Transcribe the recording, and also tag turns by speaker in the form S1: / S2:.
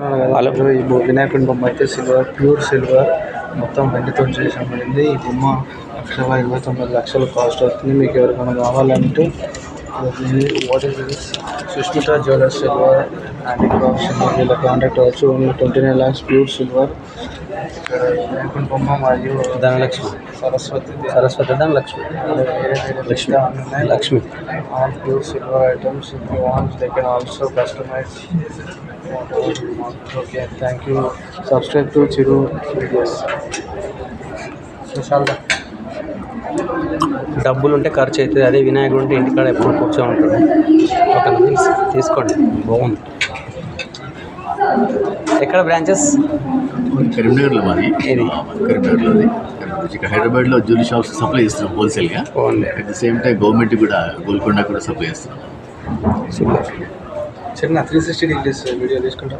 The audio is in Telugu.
S1: హలో, ఈ వినాయకుడి బొమ్మ అయితే సిల్వర్, ప్యూర్ సిల్వర్, మొత్తం వెండితో చేసబడింది. ఈ బొమ్మ 1,29 లక్షలు కాస్ట్ అవుతుంది. మీకు ఎవరికైనా కావాలంటే what is this Sushmita jewellers silver handicraft silver, వీళ్ళ కాంటాక్ట్ అవ్వచ్చు. Only 29 lakhs pure silver. ఇక్కడ వినాయకుడి బొమ్మ మరియు
S2: Dhanalakshmi, Saraswati Dhanalakshmi, Lakshmi,
S1: all pure silver items. If you want, they can also customize. Okay, thank you. Subscribe to Chiru videos.
S2: డబ్బులు ఉంటే ఖర్చు అవుతుంది. అదే వినాయకుడు ఉంటే ఇంటికాడ ఎప్పుడు కూర్చొని ఉంటాడు. ఓకే, తీసుకోండి, బాగుంది. ఎక్కడ బ్రాంచెస్?
S3: కరీంనగర్లో మాది.
S2: ఇది
S3: కరీంనగర్లోది. ఇక్కడ హైదరాబాద్లో జ్యువెలరీ షాప్స్ సప్లై చేస్తున్నాం హోల్సేల్గా. At the same time government కూడా గోల్కొండ కూడా సప్లై చేస్తున్నాం.
S2: సూపర్.
S1: చిన్న 360 degrees వీడియో తీసుకుంటా.